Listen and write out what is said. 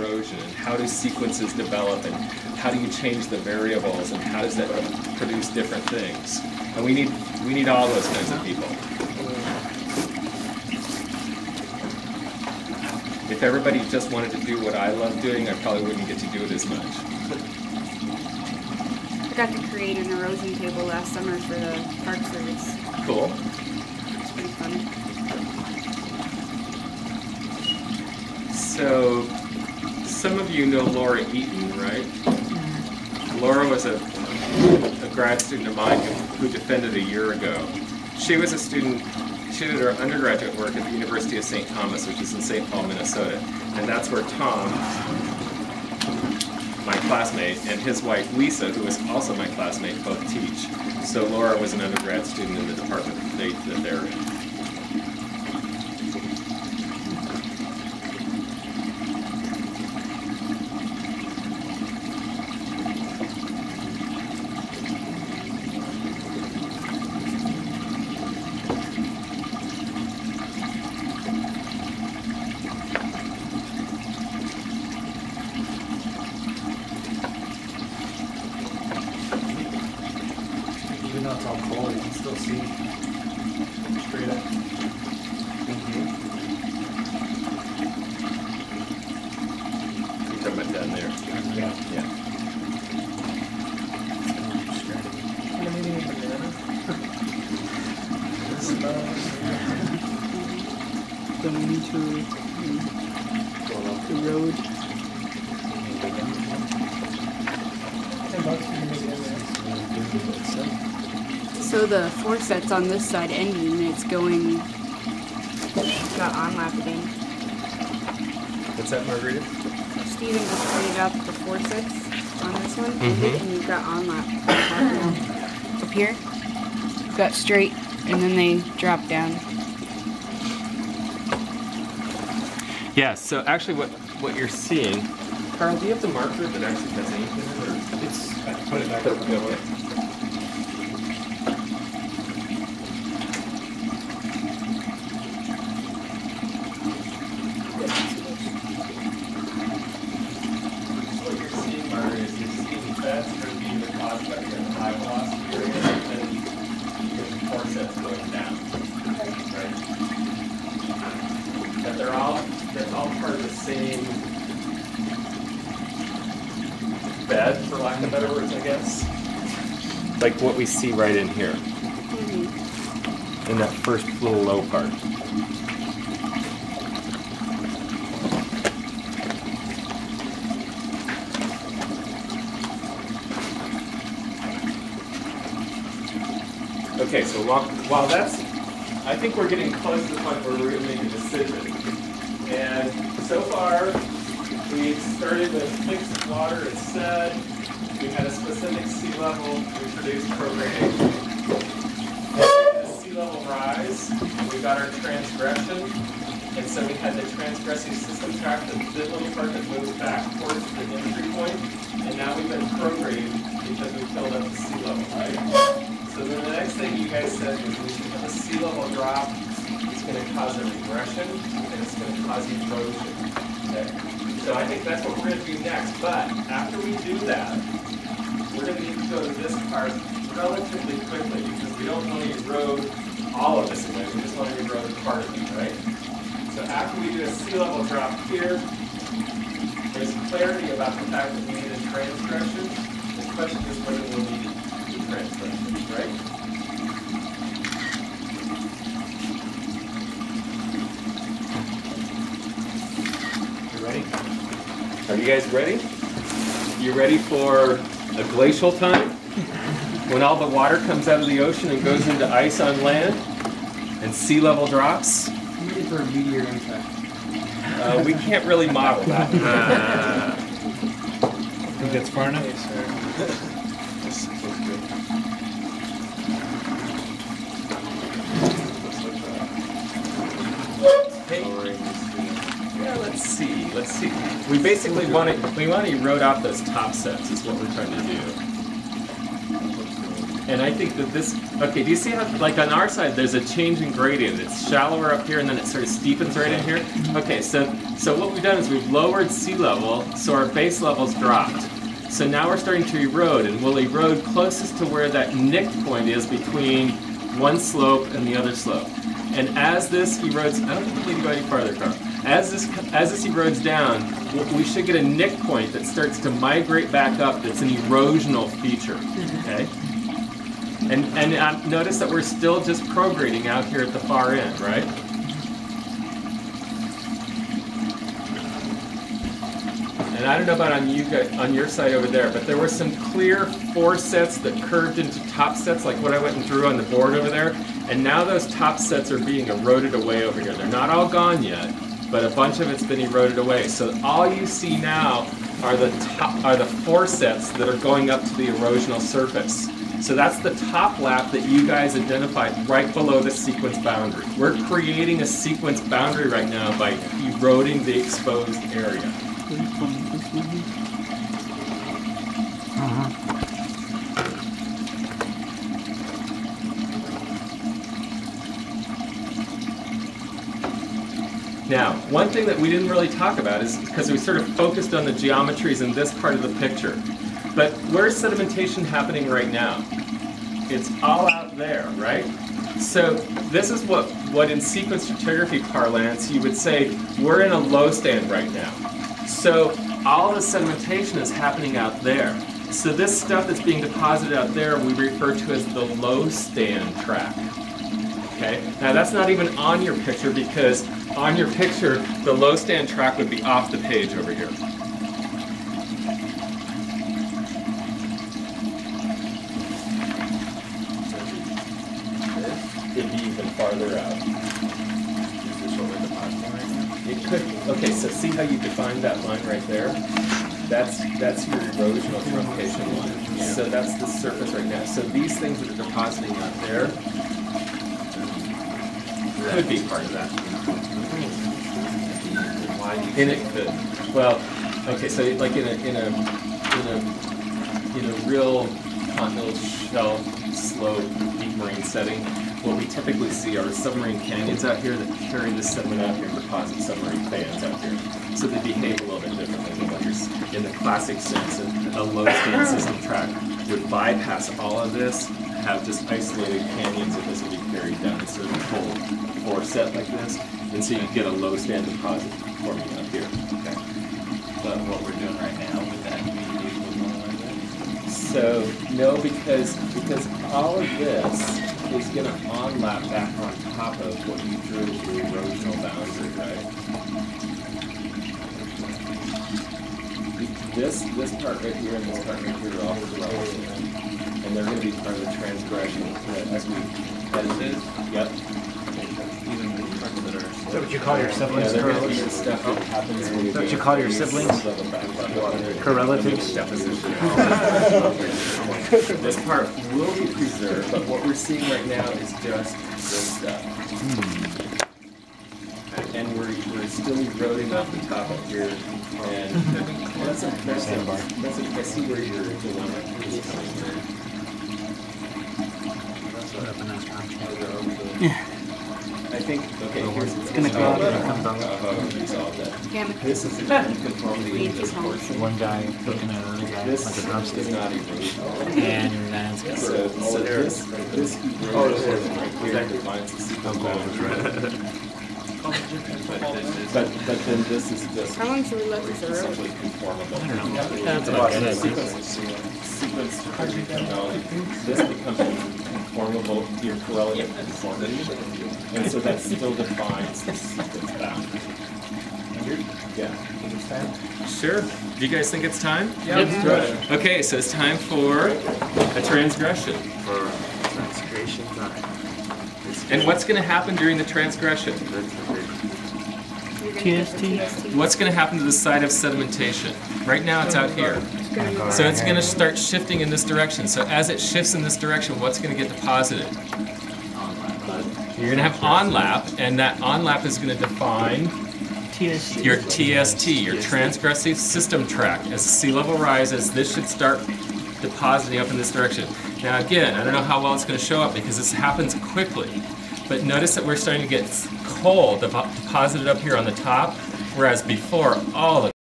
erosion, and how do sequences develop, and how do you change the variables, and how does that produce different things? And we need all those kinds of people. If everybody just wanted to do what I love doing, I probably wouldn't get to do it as much. I got to create an erosion table last summer for the Park Service. Cool. It's pretty fun. So, some of you know Laura Eaton, right? Laura was a grad student of mine who defended a year ago. She was a student, she did her undergraduate work at the University of St. Thomas, which is in St. Paul, Minnesota. And that's where Tom, my classmate, and his wife Lisa, who is also my classmate, both teach. So Laura was an undergrad student in the department that they're in. Even though it's all cold, you can still see straight up. You're talking about down there. Yeah. Yeah. What am I eating, a banana? Going to the road. $10 you can make it in there. So the forceps on this side ending, and it's going, got on lap again. What's that, Margarita? Steven just pointed out the forceps on this one ended, and you've got on lap now. Up here, you've got straight, and then they drop down. Yeah, so actually what you're seeing, Carl, do you have the marker that actually has ink in it? Or I put it back up. okay. What you're seeing, Margaret, is you're seeing beds that are being caused by the high velocity area and the forceps going down. Right? But they're all part of the same bed, for lack of better words, I guess. Like what we see right in here, in that first little low part. Okay, so while that's, I think we're getting close to the point where we're going to make a decision. And so far, we started with fixed water instead. We had a specific sea level. We produced prograding. The sea level rise. We got our transgression. And so we had the transgressive system track, the little part that moves back towards the entry point. And now we've been prograding because we filled up the sea level, right? So then the next thing you guys said was we should have a sea level drop. It's going to cause a regression, and it's going to cause erosion. Okay? So I think that's what we're going to do next. But after we do that, we're going to need to go to this part relatively quickly because we don't want to erode all of this away. We just want to erode part of it, right? So after we do a sea level drop here, there's clarity about the fact that we need a transgression. The question is whether we'll need the transgression, right? Ready? Are you guys ready? You ready for a glacial time? When all the water comes out of the ocean and goes into ice on land and sea level drops? I'm ready for a meteor impact. We can't really model that. Think that's far enough? Yeah, let's see. We basically want to erode out those top sets is what we're trying to do. And I think that this, okay, do you see how, like on our side, there's a change in gradient. It's shallower up here and then it sort of steepens right in here. Okay, so what we've done is we've lowered sea level, so our base level's dropped. So now we're starting to erode, and we'll erode closest to where that nick point is between one slope and the other slope. And as this erodes, I don't think we need to go any farther, Carl. As this erodes down, we should get a nick point that starts to migrate back up. That's an erosional feature. Okay. And notice that we're still just prograding out here at the far end, right? And I don't know about on your side over there, but there were some clear foresets that curved into top sets, like what I went and drew on the board over there. And now those top sets are being eroded away over here. They're not all gone yet, but a bunch of it's been eroded away. So all you see now are the foresets that are going up to the erosional surface. So that's the top lap that you guys identified right below the sequence boundary. We're creating a sequence boundary right now by eroding the exposed area. Now, one thing that we didn't really talk about is because we sort of focused on the geometries in this part of the picture. But where's sedimentation happening right now? It's all out there, right? So this is what in sequence stratigraphy parlance you would say we're in a low stand right now. So all the sedimentation is happening out there. So this stuff that's being deposited out there we refer to as the low stand track. Okay? Now that's not even on your picture because on your picture the low stand track would be off the page over here. It'd be even farther out. It could. Okay, so see how you defined that line right there? That's your erosional truncation line. Yeah. So that's the surface right now. So these things that are depositing out there could be part of that. And it could. Well, okay, so like in a real continental shelf slope deep marine setting, what we typically see are submarine canyons out here that carry the sediment out here and deposit submarine fans out here. So they behave a little bit differently than what you're in the classic sense. A low stand system track would bypass all of this, have just isolated canyons that this would be carried down a certain whole foreset like this, and so you get a low stand deposit forming out here. Okay. But what we're doing right now with that So no, because all of this is going to on-lap back on top of what you drew as your erosional boundary, right? This part right here and this part right here are all correlation. And they're going to be part of the transgression as we edit it. Yep. Is that what you call your siblings? Yeah, correlatives? Stuff that happens when Is that what you call your siblings? Correlatives? This part will be preserved, but what we're seeing right now is just this stuff. And we're still eroding off the top up here. And that's impressive. I see where your dilemma is coming from. I think, okay, here's It's going to go out and it comes out. Resolve that. Yeah, This is a conformity in this portion. One guy looking at another guy This like a is drumstick. not erosional. And then it's got So this erosion right here defines the sequence boundary. But then this is just How long should we let this erode? essentially conformable. I don't know. That's about it. Sequence technology. This becomes conformable to your correlative conformity. And so that still defines the sequence boundary. Yeah. Sure. Do you guys think it's time? Yeah, let's do it. Okay, so it's time for a transgression. Transgression time. And what's going to happen during the transgression? TST. What's going to happen to the site of sedimentation? Right now it's out here. So it's going to start shifting in this direction. So as it shifts in this direction, what's going to get deposited? You're going to have on-lap, and that on-lap is going to define your TST, your transgressive system track. As the sea level rises, this should start depositing up in this direction. Now again, I don't know how well it's going to show up because this happens quickly, but notice that we're starting to get coal deposited up here on the top, whereas before all the